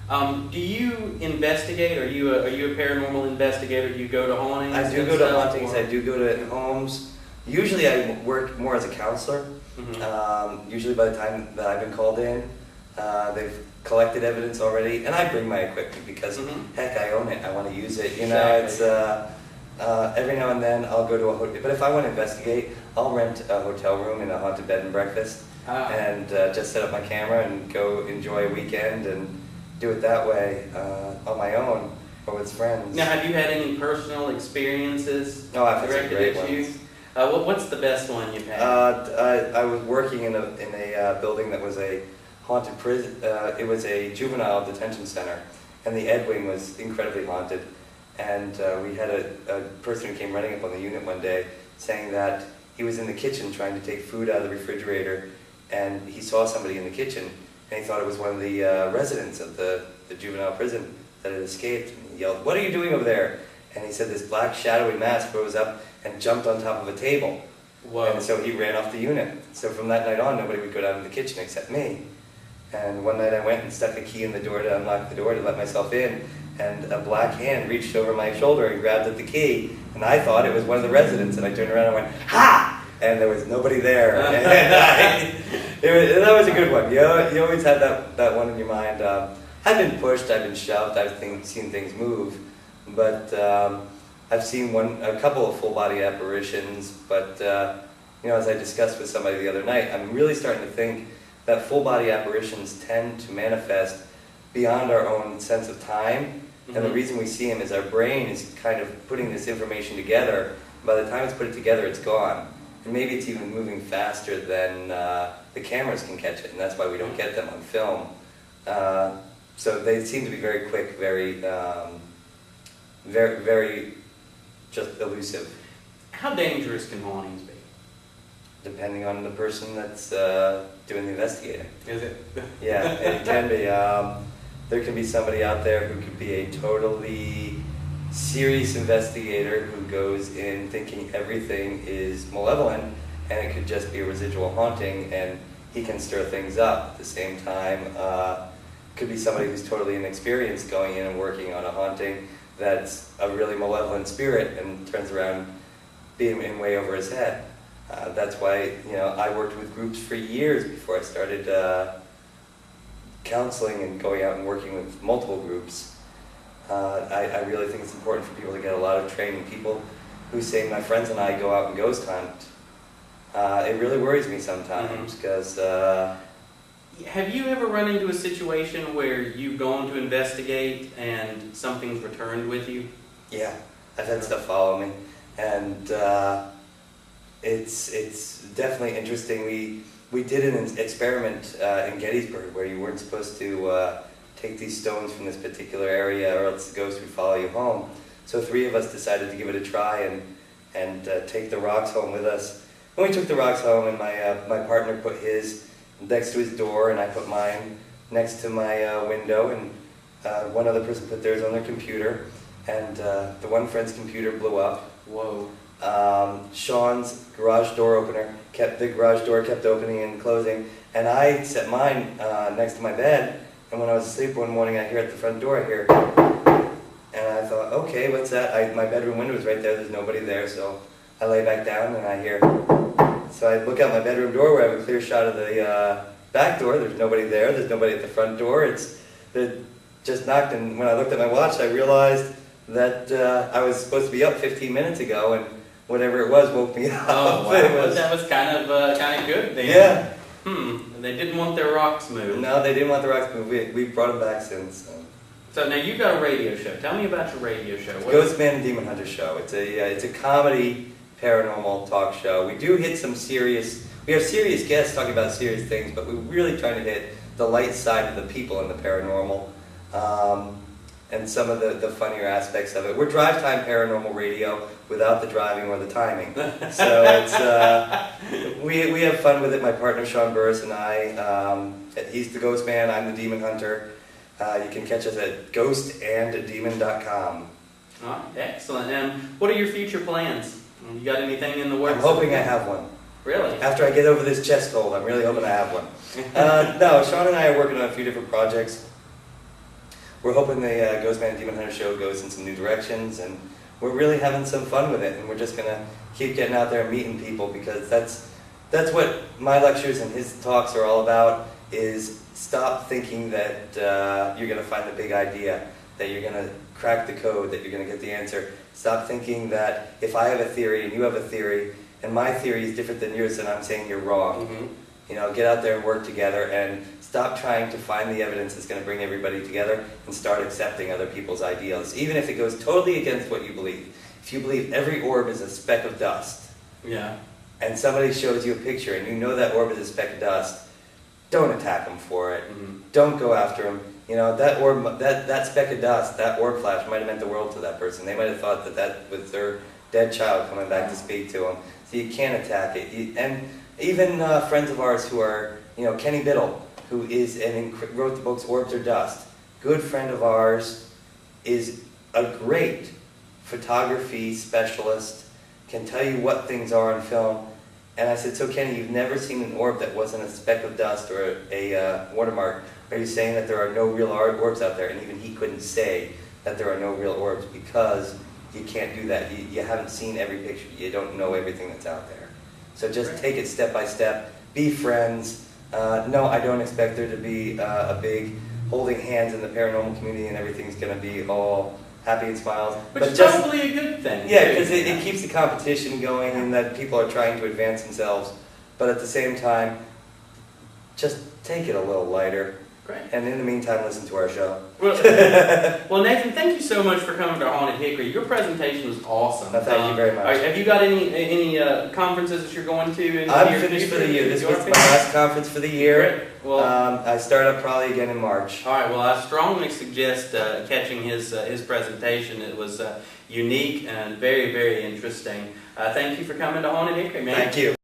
Do you investigate? Are you a paranormal investigator? Do you go to hauntings? I do and go to stuff, hauntings, or- I do go to homes. Usually I work more as a counselor. Usually by the time that I've been called in, they've collected evidence already, and I bring my equipment because, heck, I own it, I want to use it. You know, Exactly. it's, every now and then I'll go to a hotel, but if I want to investigate, I'll rent a hotel room in a haunted bed and breakfast, and just set up my camera and go enjoy a weekend and do it that way on my own or with friends. Now, have you had any personal experiences Oh, I've had some directed great at you? ones. What's the best one you've had? I was working in a building that was a haunted prison. It was a juvenile detention center, and the Ed Wing was incredibly haunted. And we had a person who came running up on the unit one day saying that he was in the kitchen trying to take food out of the refrigerator, and he saw somebody in the kitchen, and he thought it was one of the residents of the juvenile prison that had escaped. And he yelled, "What are you doing over there?" And he said this black shadowy mass rose up and jumped on top of a table. Whoa. And so he ran off the unit. So from that night on, nobody would go down to the kitchen except me. And one night I went and stuck a key in the door to unlock the door to let myself in, and a black hand reached over my shoulder and grabbed at the key, and I thought it was one of the residents, and I turned around and went, "Ha!" And there was nobody there. That was a good one. You always have that one in your mind. I've been pushed, I've been shoved, I've seen things move, but I've seen a couple of full-body apparitions, but as I discussed with somebody the other night, I'm really starting to think that full-body apparitions tend to manifest beyond our own sense of time, and the reason we see them is our brain is kind of putting this information together. By the time it's put it together, it's gone. And maybe it's even moving faster than the cameras can catch it, and that's why we don't get them on film. So they seem to be very quick, very, very just elusive. How dangerous can hauntings be? Depending on the person that's doing the investigating. Is it? Yeah, it can be. There can be somebody out there who could be a totally serious investigator who goes in thinking everything is malevolent, and it could just be a residual haunting, and he can stir things up. At the same time, could be somebody who's totally inexperienced going in and working on a haunting that's a really malevolent spirit and turns around being in way over his head. That's why I worked with groups for years before I started counseling and going out and working with multiple groups. I really think it's important for people to get a lot of training. People who say, "My friends and I go out and ghost hunt," it really worries me sometimes because. Have you ever run into a situation where you've gone to investigate and something's returned with you? Yeah, I've had stuff follow me, and it's definitely interesting. We did an experiment in Gettysburg where you weren't supposed to take these stones from this particular area or else the ghost would follow you home. So 3 of us decided to give it a try and take the rocks home with us. When we took the rocks home, and my partner put his next to his door, and I put mine next to my window, and one other person put theirs on their computer, and the one friend's computer blew up. Whoa. Sean's garage door opener the garage door kept opening and closing, and I set mine next to my bed, and when I was asleep one morning, I hear at the front door, and I thought, okay, what's that? My bedroom window is right there, there's nobody there, so I lay back down, and I hear. So I look out my bedroom door where I have a clear shot of the back door. There's nobody there. There's nobody at the front door. It just knocked, and when I looked at my watch, I realized that I was supposed to be up 15 minutes ago, and whatever it was woke me up. Oh, wow. That was kind of good then. Yeah. They didn't want their rocks moved. No, they didn't want the rocks moved. We brought them back since. So now you've got a radio show. Tell me about your radio show. Ghost Man and Demon Hunter Show. It's a comedy paranormal talk show. We do hit some serious. We have serious guests talking about serious things, but we're really trying to hit the light side of the people in the paranormal, and some of the funnier aspects of it. We're drive time paranormal radio without the driving or the timing. So it's we have fun with it. My partner Sean Burris and I. He's the Ghost Man. I'm the Demon Hunter. You can catch us at ghostanddemon.com. Oh, excellent. And what are your future plans? You got anything in the works? I'm hoping I have one. Really? After I get over this chest cold, I'm really hoping I have one. No, Sean and I are working on a few different projects. we're hoping the Ghost Man and Demon Hunter show goes in some new directions, and we're really having some fun with it, and we're just gonna keep getting out there and meeting people, because that's what my lectures and his talks are all about, is stop thinking that you're gonna find the big idea, that you're gonna crack the code, that you're gonna get the answer. Stop thinking that if I have a theory and you have a theory, and my theory is different than yours, then I'm saying you're wrong. Mm-hmm. You know, get out there and work together, and stop trying to find the evidence that's going to bring everybody together, and start accepting other people's ideals, even if it goes totally against what you believe. If you believe every orb is a speck of dust, Yeah. and somebody shows you a picture and you know that orb is a speck of dust, don't attack them for it. Mm-hmm. Don't go after them. You know, that orb, that speck of dust, that orb flash might have meant the world to that person. They might have thought that that was their dead child coming back to speak to them. So you can't attack it. And even friends of ours who are, you know, Kenny Biddle, who is wrote the books Orbs or Dust. Good friend of ours, is a great photography specialist, can tell you what things are on film. And I said, so Kenny, you've never seen an orb that wasn't a speck of dust or a watermark. Are you saying that there are no real orbs out there? And even he couldn't say that there are no real orbs, because you can't do that. You haven't seen every picture. You don't know everything that's out there. So just take it step by step. Be friends. No, I don't expect there to be a big holding hands in the paranormal community and everything's going to be all happy and smiles. Which is just, probably a good thing. yeah, because it keeps the competition going, and that people are trying to advance themselves. But at the same time, just take it a little lighter. Great. And in the meantime, listen to our show. Well, Nathan, thank you so much for coming to Haunted Hickory. Your presentation was awesome. Thank you very much. All right, have you got any conferences that you're going to? I'm finished for the year. This was my last conference for the year. Great. Well, I start up probably again in March. all right. Well, I strongly suggest catching his presentation. It was unique and very, very interesting. Thank you for coming to Haunted Hickory, man. Thank you.